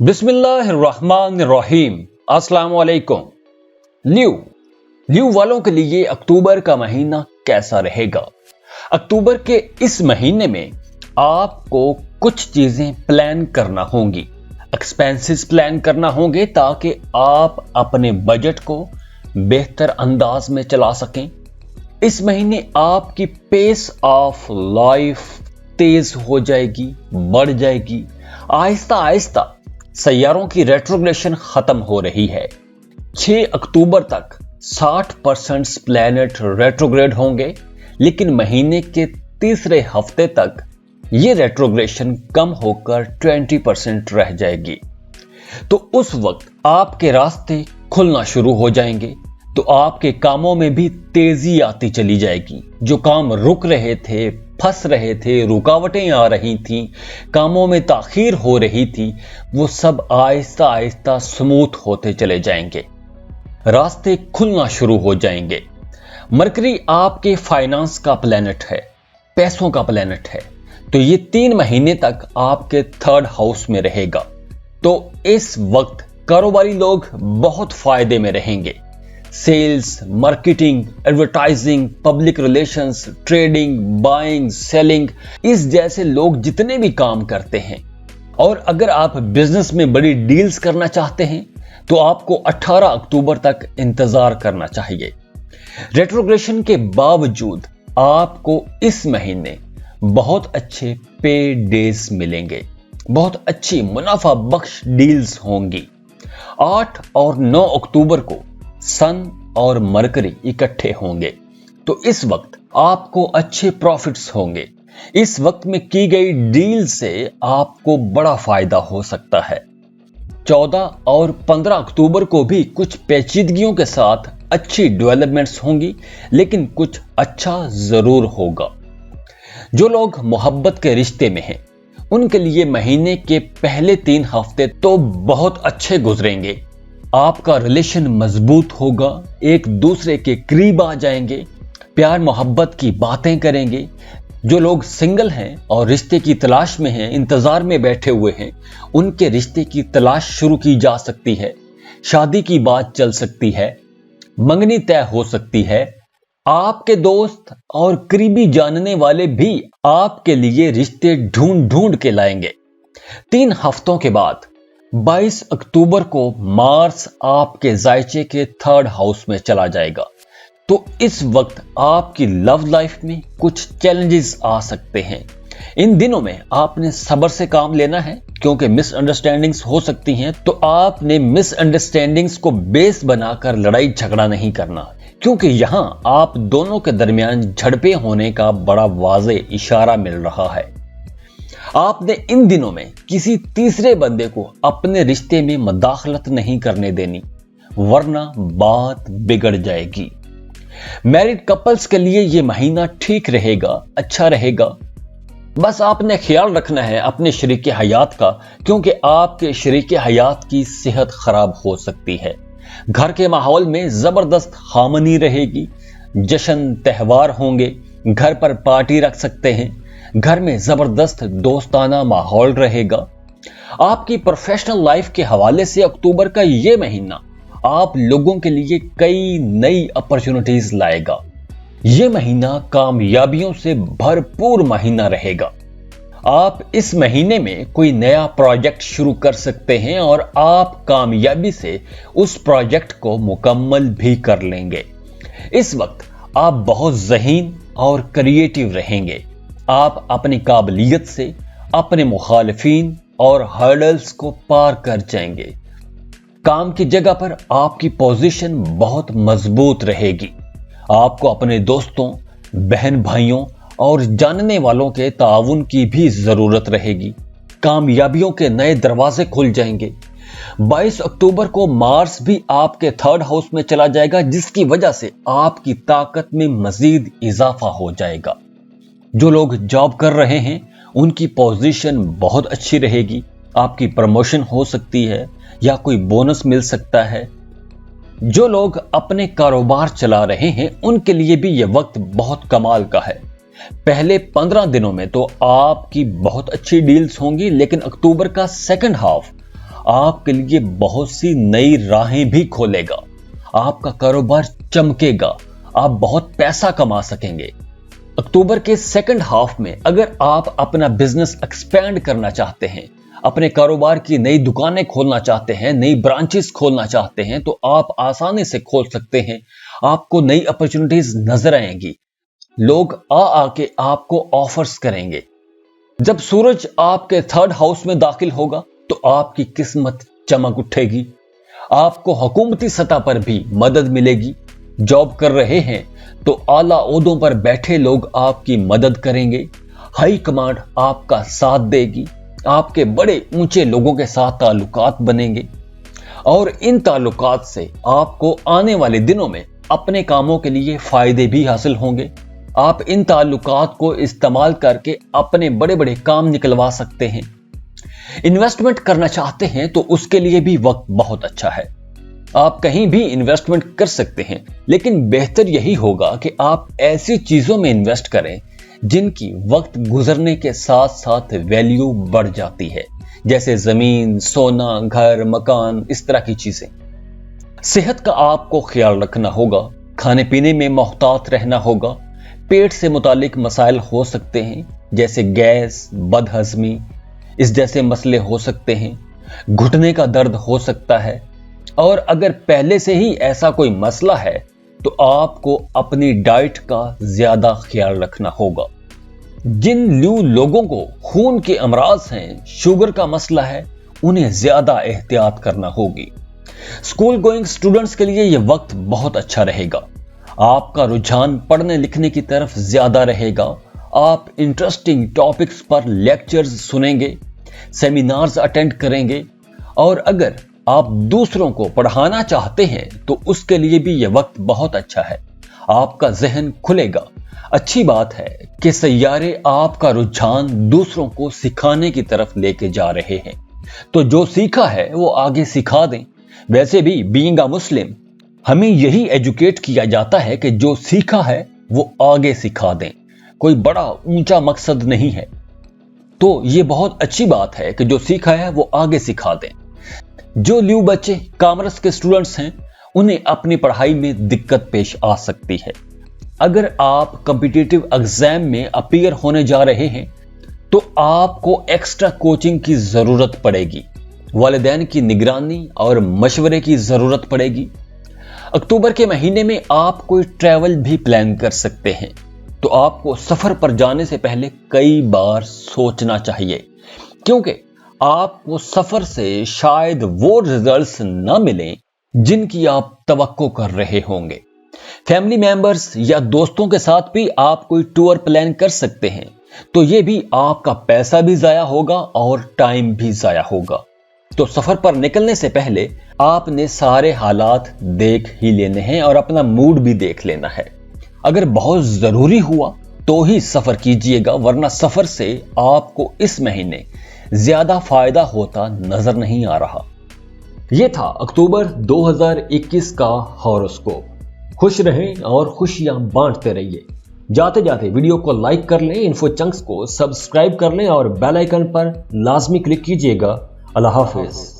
बिस्मिल्लाहिर्रहमानिर्रहीम। अस्सलाम वालेकुम। ल्यू वालों के लिए अक्टूबर का महीना कैसा रहेगा? अक्टूबर के इस महीने में आपको कुछ चीजें प्लान करना होंगी, एक्सपेंसेस प्लान करना होंगे ताकि आप अपने बजट को बेहतर अंदाज में चला सकें। इस महीने आपकी पेस ऑफ लाइफ तेज हो जाएगी, बढ़ जाएगी। आहिस्ता आहिस्ता सैयारों की रेट्रोग्रेशन खत्म हो रही है। 6 अक्टूबर तक 60% प्लैनेट रेट्रोग्रेड होंगे, लेकिन महीने के तीसरे हफ्ते तक ये रेट्रोग्रेशन कम होकर 20% रह जाएगी। तो उस वक्त आपके रास्ते खुलना शुरू हो जाएंगे, तो आपके कामों में भी तेजी आती चली जाएगी। जो काम रुक रहे थे, फंस रहे थे, रुकावटें आ रही थीं, कामों में ताखीर हो रही थी, वो सब आहिस्ता आहिस्ता स्मूथ होते चले जाएंगे, रास्ते खुलना शुरू हो जाएंगे। मरकरी आपके फाइनेंस का प्लैनेट है, पैसों का प्लैनेट है, तो ये 3 महीने तक आपके 3rd हाउस में रहेगा। तो इस वक्त कारोबारी लोग बहुत फायदे में रहेंगे। Sales, marketing, advertising, public relations, trading, buying, selling, इस जैसे लोग जितने भी काम करते हैं, और अगर आप बिजनेस में बड़ी डील्स करना चाहते हैं तो आपको 18 अक्टूबर तक इंतजार करना चाहिए। रेट्रोग्रेशन के बावजूद आपको इस महीने बहुत अच्छे पे डेज मिलेंगे, बहुत अच्छी मुनाफा बख्श डील्स होंगी। 8 और 9 अक्टूबर को सन और मरकरी इकट्ठे होंगे, तो इस वक्त आपको अच्छे प्रॉफिट्स होंगे। इस वक्त में की गई डील से आपको बड़ा फायदा हो सकता है। 14 और 15 अक्टूबर को भी कुछ पेचीदगियों के साथ अच्छी डेवलपमेंट्स होंगी, लेकिन कुछ अच्छा जरूर होगा। जो लोग मोहब्बत के रिश्ते में हैं, उनके लिए महीने के पहले 3 हफ्ते तो बहुत अच्छे गुजरेंगे। आपका रिलेशन मजबूत होगा, एक दूसरे के करीब आ जाएंगे, प्यार मोहब्बत की बातें करेंगे। जो लोग सिंगल हैं और रिश्ते की तलाश में हैं, इंतजार में बैठे हुए हैं, उनके रिश्ते की तलाश शुरू की जा सकती है। शादी की बात चल सकती है, मंगनी तय हो सकती है। आपके दोस्त और करीबी जानने वाले भी आपके लिए रिश्ते ढूंढ ढूंढ के लाएंगे। 3 हफ्तों के बाद 22 अक्टूबर को मार्स आपके जायचे के 3rd हाउस में चला जाएगा, तो इस वक्त आपकी लव लाइफ में कुछ चैलेंजेस आ सकते हैं। इन दिनों में आपने सब्र से काम लेना है, क्योंकि मिसअंडरस्टैंडिंग्स हो सकती हैं। तो आपने मिसअंडरस्टैंडिंग्स को बेस बनाकर लड़ाई झगड़ा नहीं करना, क्योंकि यहां आप दोनों के दरमियान झड़पें होने का बड़ा वाज़ेह इशारा मिल रहा है। आपने इन दिनों में किसी तीसरे बंदे को अपने रिश्ते में मदाखलत नहीं करने देनी, वरना बात बिगड़ जाएगी। मैरिड कपल्स के लिए यह महीना ठीक रहेगा, अच्छा रहेगा। बस आपने ख्याल रखना है अपने शरीके हयात का, क्योंकि आपके शरीके हयात की सेहत खराब हो सकती है। घर के माहौल में जबरदस्त हार्मनी रहेगी, जश्न त्योहार होंगे, घर पर पार्टी रख सकते हैं, घर में जबरदस्त दोस्ताना माहौल रहेगा। आपकी प्रोफेशनल लाइफ के हवाले से अक्टूबर का यह महीना आप लोगों के लिए कई नई अपॉर्चुनिटीज लाएगा। यह महीना कामयाबियों से भरपूर महीना रहेगा। आप इस महीने में कोई नया प्रोजेक्ट शुरू कर सकते हैं और आप कामयाबी से उस प्रोजेक्ट को मुकम्मल भी कर लेंगे। इस वक्त आप बहुत ज़हीन और क्रिएटिव रहेंगे। आप अपनी काबिलियत से अपने मुखालिफिन और हर्डल्स को पार कर जाएंगे। काम की जगह पर आपकी पोजीशन बहुत मजबूत रहेगी। आपको अपने दोस्तों, बहन भाइयों और जानने वालों के ताउन की भी जरूरत रहेगी। कामयाबियों के नए दरवाजे खुल जाएंगे। 22 अक्टूबर को मार्स भी आपके 3rd हाउस में चला जाएगा, जिसकी वजह से आपकी ताकत में मजीद इजाफा हो जाएगा। जो लोग जॉब कर रहे हैं, उनकी पोजीशन बहुत अच्छी रहेगी। आपकी प्रमोशन हो सकती है या कोई बोनस मिल सकता है। जो लोग अपने कारोबार चला रहे हैं, उनके लिए भी यह वक्त बहुत कमाल का है। पहले 15 दिनों में तो आपकी बहुत अच्छी डील्स होंगी, लेकिन अक्टूबर का 2nd हाफ आपके लिए बहुत सी नई राहें भी खोलेगा। आपका कारोबार चमकेगा, आप बहुत पैसा कमा सकेंगे। अक्टूबर के सेकंड हाफ में अगर आप अपना बिजनेस एक्सपेंड करना चाहते हैं, अपने कारोबार की नई दुकानें खोलना चाहते हैं, नई ब्रांचेस खोलना चाहते हैं, तो आप आसानी से खोल सकते हैं। आपको नई अपॉर्चुनिटीज नजर आएंगी, लोग आके आपको ऑफर्स करेंगे। जब सूरज आपके थर्ड हाउस में दाखिल होगा तो आपकी किस्मत चमक उठेगी। आपको हुकूमती सतह पर भी मदद मिलेगी। जॉब कर रहे हैं तो आला ओहदों पर बैठे लोग आपकी मदद करेंगे। हाई कमांड आपका साथ देगी। आपके बड़े ऊंचे लोगों के साथ ताल्लुकात बनेंगे और इन ताल्लुकात से आपको आने वाले दिनों में अपने कामों के लिए फायदे भी हासिल होंगे। आप इन ताल्लुकात को इस्तेमाल करके अपने बड़े बड़े काम निकलवा सकते हैं। इन्वेस्टमेंट करना चाहते हैं तो उसके लिए भी वक्त बहुत अच्छा है। आप कहीं भी इन्वेस्टमेंट कर सकते हैं, लेकिन बेहतर यही होगा कि आप ऐसी चीजों में इन्वेस्ट करें जिनकी वक्त गुजरने के साथ साथ वैल्यू बढ़ जाती है, जैसे जमीन, सोना, घर, मकान, इस तरह की चीजें। सेहत का आपको ख्याल रखना होगा, खाने पीने में मोहतात रहना होगा। पेट से मुतालिक मसाइल हो सकते हैं, जैसे गैस, बदहजमी, इस जैसे मसले हो सकते हैं। घुटने का दर्द हो सकता है। और अगर पहले से ही ऐसा कोई मसला है तो आपको अपनी डाइट का ज्यादा ख्याल रखना होगा। जिन ल्यू लोगों को खून के अमराज हैं, शुगर का मसला है, उन्हें ज्यादा एहतियात करना होगी। स्कूल गोइंग स्टूडेंट्स के लिए यह वक्त बहुत अच्छा रहेगा। आपका रुझान पढ़ने लिखने की तरफ ज्यादा रहेगा। आप इंटरेस्टिंग टॉपिक्स पर लेक्चर्स सुनेंगे, सेमिनार्स अटेंड करेंगे। और अगर आप दूसरों को पढ़ाना चाहते हैं तो उसके लिए भी यह वक्त बहुत अच्छा है। आपका जहन खुलेगा। अच्छी बात है कि सैयारे आपका रुझान दूसरों को सिखाने की तरफ लेके जा रहे हैं, तो जो सीखा है वो आगे सिखा दें। वैसे भी बीइंग अ मुस्लिम हमें यही एजुकेट किया जाता है कि जो सीखा है वो आगे सिखा दें। कोई बड़ा ऊंचा मकसद नहीं है, तो ये बहुत अच्छी बात है कि जो सीखा है वो आगे सिखा दें। जो ल्यू बच्चे कॉमर्स के स्टूडेंट्स हैं, उन्हें अपनी पढ़ाई में दिक्कत पेश आ सकती है। अगर आप कॉम्पिटिटिव एग्जाम में अपीयर होने जा रहे हैं तो आपको एक्स्ट्रा कोचिंग की जरूरत पड़ेगी। वालिदैन की निगरानी और मशवरे की जरूरत पड़ेगी। अक्टूबर के महीने में आप कोई ट्रैवल भी प्लान कर सकते हैं, तो आपको सफर पर जाने से पहले कई बार सोचना चाहिए, क्योंकि आपको सफर से शायद वो रिजल्ट्स न मिलें जिनकी आप तवक्को कर रहे होंगे। फैमिली मेंबर्स या दोस्तों के साथ भी आप कोई टूर प्लान कर सकते हैं, तो ये भी आपका पैसा भी जाया होगा और टाइम भी जाया होगा। तो सफर पर निकलने से पहले आपने सारे हालात देख ही लेने हैं और अपना मूड भी देख लेना है। अगर बहुत जरूरी हुआ तो ही सफर कीजिएगा, वरना सफर से आपको इस महीने ज्यादा फायदा होता नजर नहीं आ रहा। यह था अक्टूबर 2021 का हॉरोस्कोप। खुश रहें और खुशियां बांटते रहिए। जाते जाते वीडियो को लाइक कर लें, इन्फो चंक्स को सब्सक्राइब कर लें और बेल आइकन पर लाजमी क्लिक कीजिएगा। अल्लाह हाफिज।